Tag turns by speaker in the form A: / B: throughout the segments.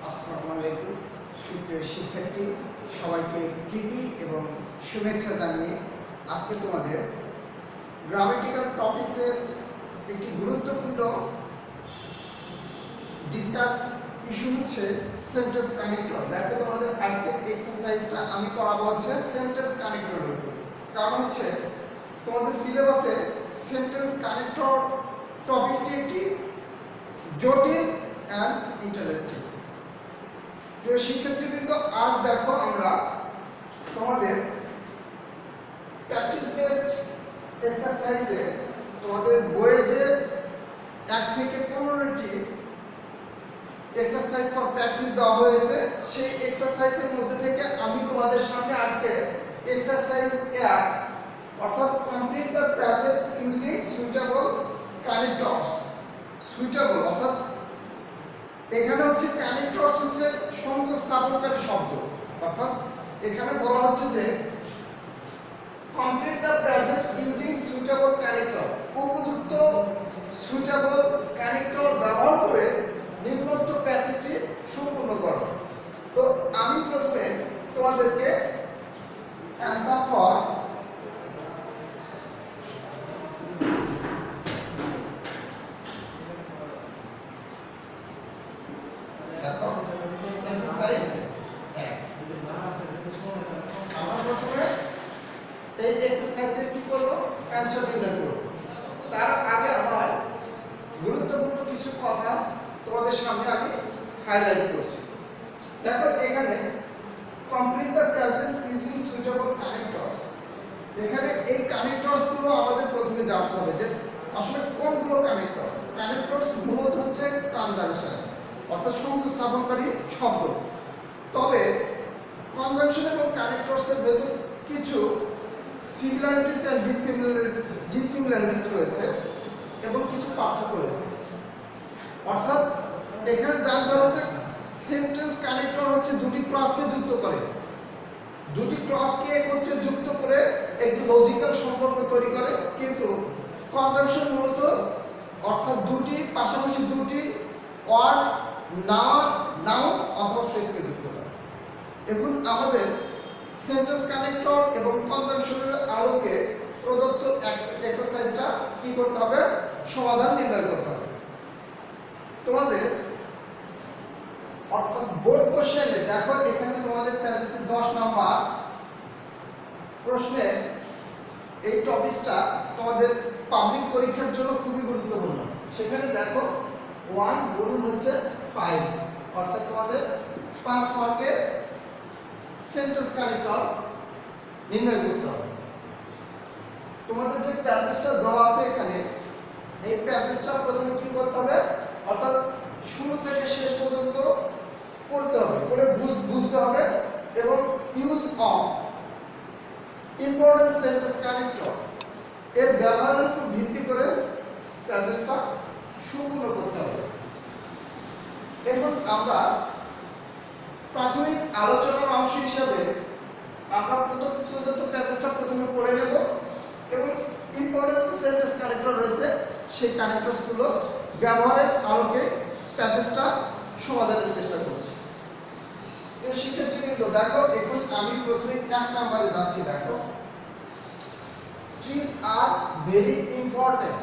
A: আসসালামু আলাইকুম সুপ্রিয় শিক্ষার্থী সবাইকে প্রীতি এবং শুভেচ্ছা জানিয়ে আজকে তোমাদের গ্রামাটিক্যাল টপিকসের একটি গুরুত্বপূর্ণ ডিসকাস ইস্যু হচ্ছে সেন্টেন্স কানেক্টর। দেখো তোমাদের আজকের এক্সারসাইজটা আমি করাবো হচ্ছে সেন্টেন্স কানেক্টরের উপর। কারণ হচ্ছে তোমাদের সিলেবাসে সেন্টেন্স কানেক্টর টপিকসটি একটি জটিল অ্যান্ড ইন্টারেস্টিং। প্রিয় শিক্ষার্থীবৃন্দ, আজ দেখো আমরা তোমাদের প্র্যাকটিস বেসড এক্সারসাইজে তোমাদের বইয়ে যে 1 থেকে 15টি এক্সারসাইজ ফর প্র্যাকটিস দেওয়া হয়েছে, সেই এক্সারসাইজের মধ্যে থেকে আমি তোমাদের সামনে আজকে এক্সারসাইজ 1 অর্থাৎ complete the phrases using suitable connectors. Suitable অর্থাৎ এখানে হচ্ছে কানেক্টরস হচ্ছে সংযোগ স্থাপনকারী শব্দ। অর্থাৎ এখানে বলা হচ্ছে যে complete the phrases using suitable connector, উপযুক্ত সুইটেবল কানেক্টর ব্যবহার করে নিম্নোক্ত প্যাসেজটি সম্পূর্ণ করো। তো আমি প্রথমে তোমাদেরকে অ্যানসার ফর এক্সারসাইজ 1 আমরা প্রথমে এই এক্সারসাইজে কি করব, অ্যানসার নির্ণয় করব। তার আগে আমার গুরুত্বপূর্ণ কিছু কথা তোমাদের সামনে আমি হাইলাইট করছি। দেখো এখানে complete the phrases using suitable connectors, এখানে এই কানেক্টরস গুলো আমাদের প্রথমে জানতে হবে যে আসলে কোনগুলো কানেক্টরস। কানেক্টরস মূলত হচ্ছে কনজাংশন অর্থাৎ সংযোগ স্থাপনকারী শব্দ। তবে কনজাংশন এবং কানেক্টরস এর ভেতর কিছু সিমিলারিটিস এন্ড ডিসিমিলারিটিস রয়েছে এবং কিছু পার্থক্য রয়েছে। অর্থাৎ এখানে জানতে হবে যে সেন্টেন্স কানেক্টর হচ্ছে দুটি ক্লজকে যুক্ত করে, দুটি ক্লজকে একত্রে যুক্ত করে একটি লজিক্যাল সম্পর্ক তৈরি করে। কিন্তু কনজাংশন মূলত অর্থাৎ দুটি পাশাপাশি দুটি ওয়ার্ড নাউন অথবা ফ্রেজকে যুক্ত করে। এখন আমাদের সেন্টেন্স কানেক্টর এবং কনজাংশনের আলোকে প্রদত্ত এক্সারসাইজটা কি করতে হবে, সমাধান নির্ণয় করতে হবে তোমাদের। অর্থাৎ বোর্ড কোশ্চেনে দেখো এখানে তোমাদের প্যাসেজে 10 নাম্বার প্রশ্নে এই টপিকসটা তোমাদের পাবলিক পরীক্ষার জন্য খুবই গুরুত্বপূর্ণ। সেখানে দেখো 1 গুণ হচ্ছে 5 অর্থাৎ তোমাদের 5 মার্কের সেন্টেন্স কানেক্টর নির্ণয় করতে হবে। তোমাদের যে প্যাসেজটা দেওয়া আছে এখানে, এই প্যাসেজটা প্রথমে কি করতে হবে, অর্থাৎ শুরু থেকে শেষ পর্যন্ত পড়তে হবে, পড়ে বুঝতে হবে এবং use of important sentence connector এর ব্যবহারের উপর ভিত্তি করে প্যাসেজটা সম্পূর্ণ করতে হবে। এখন আমরা প্রাথমিক আলোচনার অংশ হিসাবে আমরা প্রদত্ত প্যাসেজটা প্রথমে পড়ে নেব এবং ইম্পর্টেন্ট সেন্টেন্স কানেক্টর রয়েছে সেই কানেক্টরসগুলো ব্যবহারের আলোকে প্যাসেজটা সমাধানের চেষ্টা করছি। শিক্ষার্থীবৃন্দ দেখো এখন আমি প্রথমে 1 নম্বরে যাচ্ছি। দেখো ট্রিজ আর ভেরি ইম্পর্টেন্ট।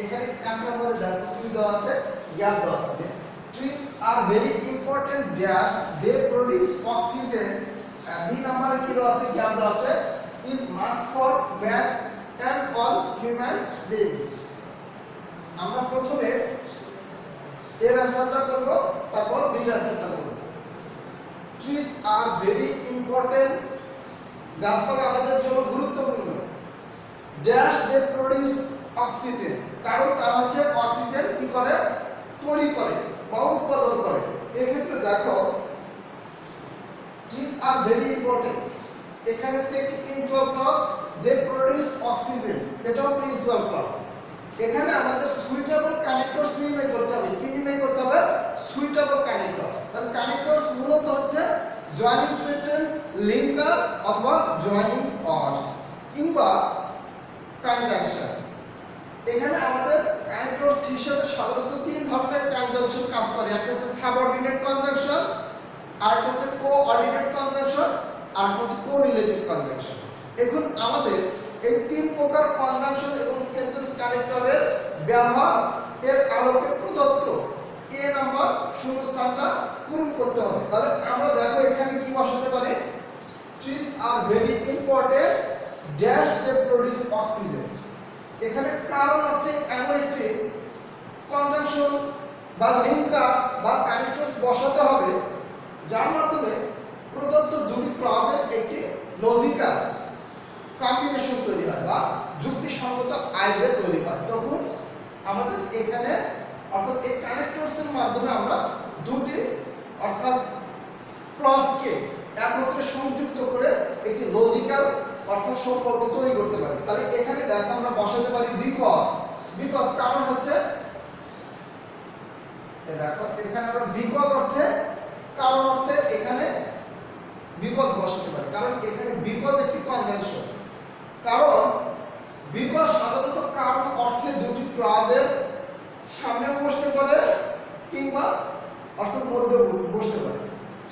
A: এখানে 1 নম্বরে দেখো কি দেওয়া আছে, গ্যাপ দেওয়া আছে। Trees are very important dash they produce oxygen. 2 নম্বরে কি দেওয়া আছে, গ্যাপ দেওয়া আছে, is must for man and all human beings. আমরা প্রথমে এর অ্যানসারটা করব, তারপর বি অ্যানসারটা করব। ট্রিজ আর ভেরি ইম্পর্টেন্ট, গাছপালা আমাদের জন্য গুরুত্বপূর্ণ। ড্যাশ দে প্রোডিউস অক্সিজেন, কারণ তারা হচ্ছে অক্সিজেন কি করে, তৈরি করে বা উৎপাদন করে। এই ক্ষেত্রে দেখো ট্রিজ আর ভেরি ইম্পর্টেন্ট, এখানে হচ্ছে একটি প্রিন্সিপাল ক্লজ, দে প্রোডিউস অক্সিজেন, এটাও প্রিন্সিপাল ক্লজ। এখানে আমাদের সুইটেবল কানেক্টরস নির্ণয় করতে হবে। কি নির্ণয় করতে হবে, সুইটেবল কানেক্টরস। তাহলে কানেক্টরস মূলত হচ্ছে জয়েনিং সেন্টেন্স, লিঙ্কার অথবা জয়েনিং অর্স কিংবা কনজাংশন। এখানে আমাদের কানেক্টরস হিসেবে সাধারণত তিন ধরনের কনজাংশন কাজ করে। একটা হচ্ছে সাবঅর্ডিনেট কনজাংশন, আর একটা হচ্ছে কোঅর্ডিনেট কনজাংশন, আর একটা হচ্ছে কোরিলেটিভ কনজাংশন। এখন আমাদের এই তিন প্রকার কনজাংশন এবং সেন্টেন্স কানেক্টরের ব্যবহার এর আলোকে প্রদত্ত এ নাম্বার শূন্যস্থানটা পূরণ করতে হবে। তাহলে আমরা দেখো এখানে কি বসাতে পারি, trees are very important dash they produce oxygen। এখানে কারণ অর্থে এমন একটি কনজাংশন বা লিঙ্কার্স বা কানেক্টরস বসাতে হবে যার মাধ্যমে প্রদত্ত দুটি ক্লজের একটি লজিক্যাল কম্বিনেশন তৈরি হয় বা যুক্তিসঙ্গত আইডিয়া তৈরি হয়। তখন আমাদের এখানে অর্থাৎ এই কানেক্টরসের মাধ্যমে আমরা দুটি অর্থাৎ ক্লজকে একত্রে সংযুক্ত করে একটি লজিক্যাল অর্থাৎ সম্পর্ক তৈরি করতে পারি। তাহলে এখানে দেখো আমরা বসাতে পারি বিকজ কারণ হচ্ছে দেখো এখানে আমরা বিকজ অর্থে কারণ অর্থে এখানে বিকজ বসাতে পারি, কারণ এখানে বিকজ একটি কনজাংশন। কারণ বিকজ সাধারণত কারণ অর্থে দুটি ক্লজের সামনে বসতে পারে কিংবা অর্থাৎ মধ্যে বসতে পারে।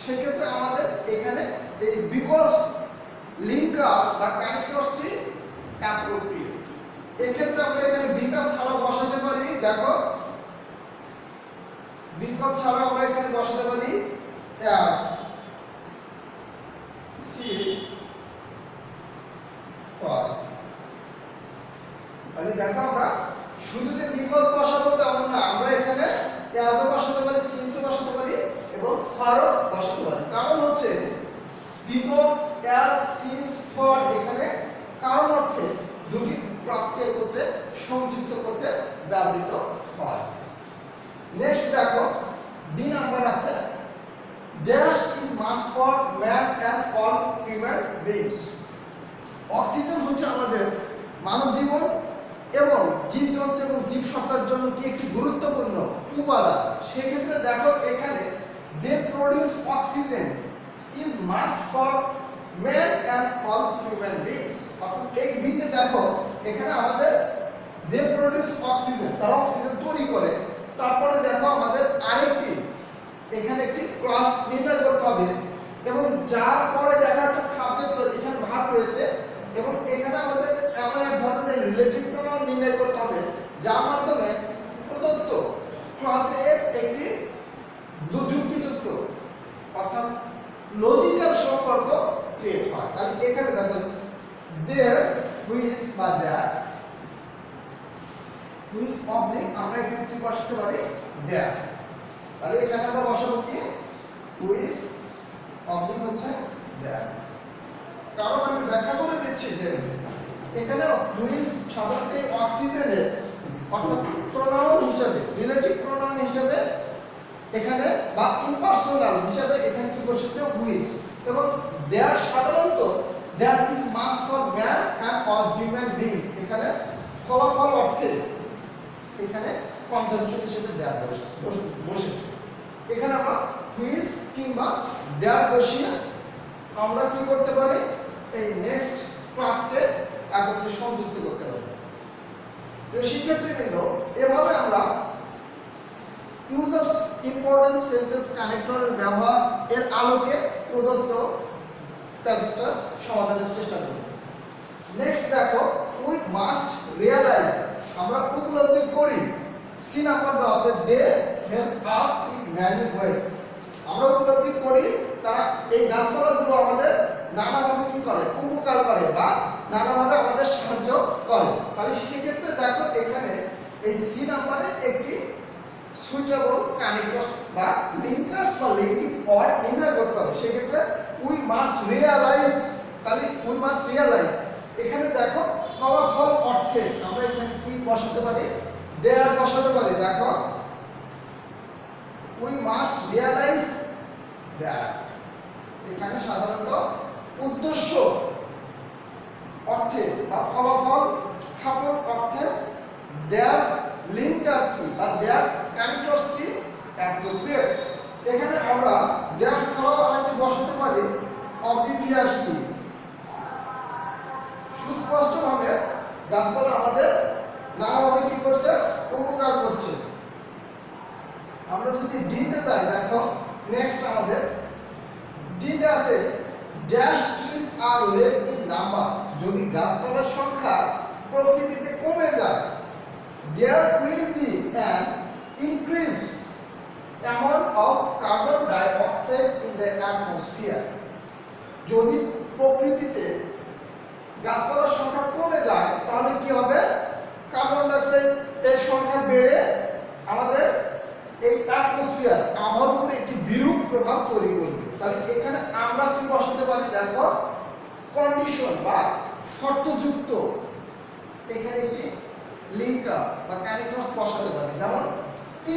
A: সেক্ষেত্রে আমাদের এখানে এই বিকজ লিঙ্কার বা কানেক্টরসটি অ্যাপ্রোপ্রিয়েট। এক্ষেত্রে আমরা এখানে বিকজ ছাড়াও বসাতে পারি, দেখো বিকজ ছাড়াও আমরা এখানে বসাতে পারি অ্যাজ সি ফর। তাহলে দেখো আমরা শুধু যে বিকজ বসাবো তেমন না, আমরা এখানে অ্যাজও বসাতে পারি, সিন্সও বসাতে পারি এবং ফরও বসাতে পারি। কারণ হচ্ছে বিকজ, অ্যাজ, সিন্স, ফর এখানে কারণ অর্থে দুটি ক্লজকে একত্রে সংযুক্ত করতে ব্যবহৃত হয়। নেক্সট দেখো বি নাম্বার আছে dash is must for man and all human beings. Oxygen হচ্ছে আমাদের মানব জীবন এবং জীবজন্তু এবং জীবসত্তার জন্য কি একটি গুরুত্বপূর্ণ উপাদান। সেক্ষেত্রে দেখো এখানে they produce oxygen is must for man and all human beings. অর্থাৎ এই বিতে দেখো এখানে আমাদের দে প্রডিউস অক্সিজেন, তারা অক্সিজেন তৈরি করে। তারপরে দেখো আমাদের আরেকটি এখানে একটি ক্লজ নির্ণয় করতে হবে এবং যার পরে দেখো একটা সাবজেক্ট এখানে ভাগ রয়েছে এবং এখানে আমাদের এমন এক ধরনের রিলেটিভ প্রোনাউন নির্ণয় করতে হবে যার মাধ্যমে প্রদত্ত ক্লজের একটি যুক্তিযুক্ত অর্থাৎ লজিক্যাল সম্পর্ক ক্রিয়েট হয়। তাহলে এখানে দেখো দেয়ার হুইচ বা দ্যাট হুইচ অবলিক আমরা এখানে কি বসাতে পারি দ্যাট। তাহলে এখানে আমরা বসাবো কি হুইচ অবলিক হচ্ছে দ্যাট। কারণ আমি ব্যাখ্যা করে দিচ্ছি যে এখানে হুইচ সাধারণত অক্সিজেনের অর্থাৎ প্রোনাউন হিসেবে রিলেটিভ প্রোনাউন হিসেবে এখানে বা ইম্পার্সোনাল হিসেবে এখানে কি বসেছে হুইচ, এবং দেয়ার সাধারণত that is must for man and all human beings এখানে ফলাফল অর্থে এখানে কনজাংশন হিসেবে দ্যাট বসেছে। এখানে আমরা হুইচ কিংবা দ্যাট বসিয়ে আমরা কি করতে পারি এই নেক্সট ক্লাসকে একত্রে সংযুক্ত করতে পারি। শিক্ষার্থীবৃন্দ এভাবে আমরা ইউজ অফ ইম্পর্টেন্ট সেন্টেন্স কানেক্টরের ব্যবহার এর আলোকে প্রদত্ত প্যাসেজটা সমাধানের চেষ্টা করব। নেক্সট দেখো উই মাস্ট রিয়ালাইজ আমরা উপলব্ধি করি সি নাম্বার দেওয়া আছে they help us in many ways. আমরা উপলব্ধি করি তারা এই গাছপালাগুলো আমাদের নানাভাবে কি করে উপকার করে বা নানাভাবে আমাদের সাহায্য করে। তাহলে সেক্ষেত্রে দেখো এখানে এই সি নাম্বারে একটি সুইটেবল কানেক্টরস বা লিঙ্কার্স বা লিঙ্কিং পয়েন্ট নির্ণয় করতে হবে। সেক্ষেত্রে উই মাস্ট রিয়ালাইজ, তাহলে উই মাস্ট রিয়ালাইজ এখানে দেখো ফলাফল অর্থে আমরা এখানে কি বসাতে পারি দেয়ার বসাতে পারি। দেখো উই মাস্ট রিয়ালাইজ দ্যাট এখানে সাধারণত উদ্দেশ্য অর্থে বা ফলাফল স্থাপন অর্থে দেয়ার লিঙ্কার কি বা দেয়ার কানেক্টরস কি অ্যাপ্রোপ্রিয়েট। এখানে আমরা দেয়ার ছাড়াও আরেকটি বসাতে পারি অবভিয়াস কি। সুস্পষ্টভাবে গাছপালা আমাদের নানাভাবে করছে? উপকার করছে। আমরা যদি ডি তে যাই, দেখো নেক্সট আমাদের ডি তে আছে dash trees are less in number. যদি গাছপালার সংখ্যা প্রকৃতিতে কমে যায়, there will be an increase amount of carbon dioxide in the atmosphere. যদি প্রকৃতিতে গাছপালার সংখ্যা কমে যায় তাহলে কি হবে? কার্বন ডাইঅক্সাইড এর সংখ্যা বেড়ে আমাদের এই অ্যাটমসফিয়ার আবহাওয়ার উপরে একটি বিরূপ প্রভাব তৈরি করবে। তাহলে এখানে আমরা কি বসাতে পারি? দেখো কন্ডিশন বা শর্তযুক্ত এখানে একটি লিঙ্কার বা কানেক্টরস বসাতে পারি। যেমন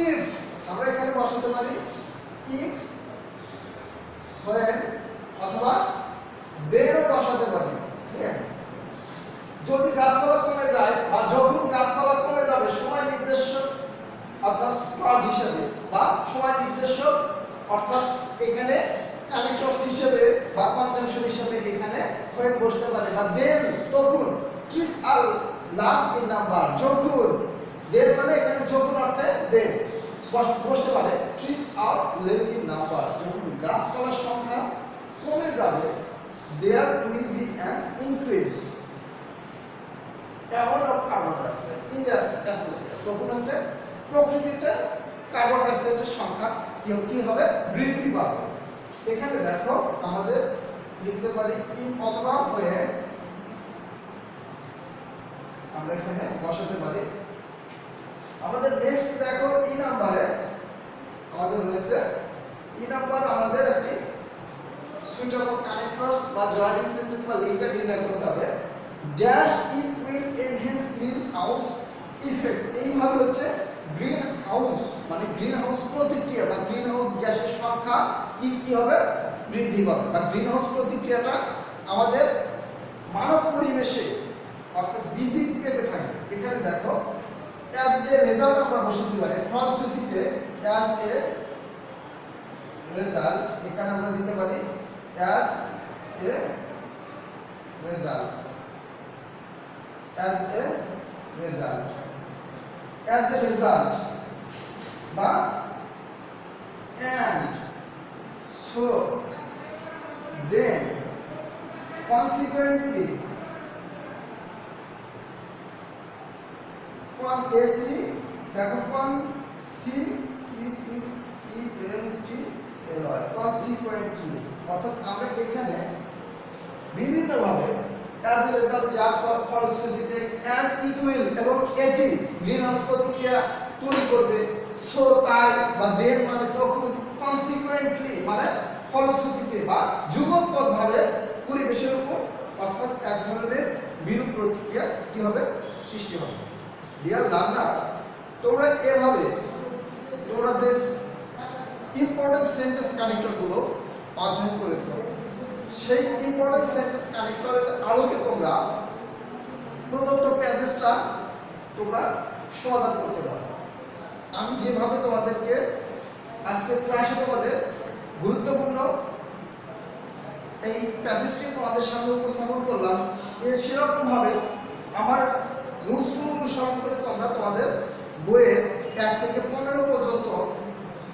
A: ইফ, আমরা এখানে বসাতে পারি ইফ, when, অথবা then বসাতে পারি। যদি গাছপালা কমে যায় বা যখন গাছপালা কমে যাবে, সময় নির্দেশক অর্থাৎ ক্লজ হিসেবে বা সময় নির্দেশক অর্থাৎ এখানে কানেক্টরস হিসেবে বা কনজাংশন হিসেবে এখানে when বসতে পারে, বা then তখন, trees are large in number, যখন, then মানে এখানে যখন অর্থে then বসতে পারে, trees are less in number, যখন গাছপালার সংখ্যা কমে যাবে, there will be an increase amount of carbon dioxide in the atmosphere. তখন হচ্ছে প্রকৃতিতে কার্বন ডাইঅক্সাইডের সংখ্যা কি হবে? বৃদ্ধি পাবে। এখানে দেখো আমাদের লিখতে পারি ইন অথবা when, আমরা এখানে বসাতে পারি। আমাদের নেক্সট দেখো ই নাম্বারে আমাদের রয়েছে ই নাম্বার, আমাদের একটি সুইটেবল কানেক্টরস বা জয়েনিং সেন্টেন্স বা লিঙ্কার নির্ণয় করতে হবে। Dash it will enhance green house effect. এইভাবে হচ্ছে গ্রিন হাউস মানে গ্রিন হাউস প্রতিক্রিয়া বা গ্রিন হাউস গ্যাসের সংখ্যা কি হবে? বৃদ্ধি পাবে, বা গ্রিন হাউস প্রতিক্রিয়াটা আমাদের মানব পরিবেশে অর্থাৎ বৃদ্ধি পেতে থাকবে। এখানে দেখো অ্যাজ এ রেজাল্ট আমরা বসাতে পারি, ফলশ্রুতিতে অ্যাজ এ রেজাল্ট, এখানে আমরা দিতে পারি as a result, as a result, as a result বা and so then consequently, দেখো consequently, অর্থাৎ আমরা এখানে বিভিন্ন ভাবে as a result যার ফলশ্রুতিতে and it will এবং এটি গ্রিনহাউস প্রতিক্রিয়া তৈরি করবে, সো তাই বা then মানে তখন, consequently মানে ফলশ্রুতিতে বা যুগপৎ ভাবে পরিবেশের উপর অর্থাৎ এক ধরনের বিরূপ প্রতিক্রিয়া কি হবে? সৃষ্টি হবে। ডিয়ার লার্নার্স, তোমরা এভাবে তোমরা যে ইম্পর্টেন্ট সেন্টেন্স কানেক্টর গুলো অধ্যয়ন করেছো, সেই ইম্পর্টেন্ট সেন্টেন্স কানেক্টরের আলোকে তোমরা প্রদত্ত প্যাসেজটা তোমরা সমাধান করতে পারো। আমি যেভাবে তোমাদেরকে আজকে ক্লাসে তোমাদের গুরুত্বপূর্ণ এই প্যাসেজটি তোমাদের সামনে উপস্থাপন করলাম, এর সেরকম ভাবে আমার রুলসগুলো অনুসরণ করে তোমরা তোমাদের বইয়ের 1 থেকে 15 পর্যন্ত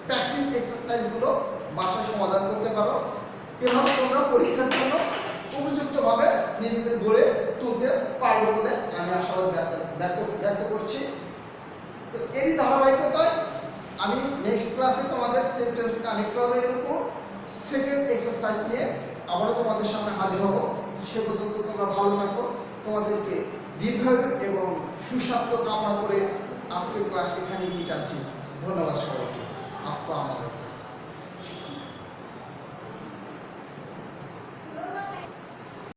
A: প্র্যাকটিস এক্সারসাইজগুলো বাসায় সমাধান করতে পারো। এভাবে তোমরা পরীক্ষার জন্য উপযুক্তভাবে নিজেদের গড়ে তুলতে পারবে বলে আমি আশাবাদ ব্যক্ত করছি। তো এই ধারাবাহিকতায় আমি নেক্সট ক্লাসে তোমাদের সেন্টেন্স কানেক্টরের উপর সেকেন্ড এক্সারসাইজ নিয়ে আবারও তোমাদের সামনে হাজির হব। সে পর্যন্ত তোমরা ভালো থাকো। তোমাদেরকে দীর্ঘায়ু এবং সুস্বাস্থ্য কামনা করে আজকের ক্লাস এখানেই বিদায়। ধন্যবাদ সবাইকে। আসসালামু আলাইকুম।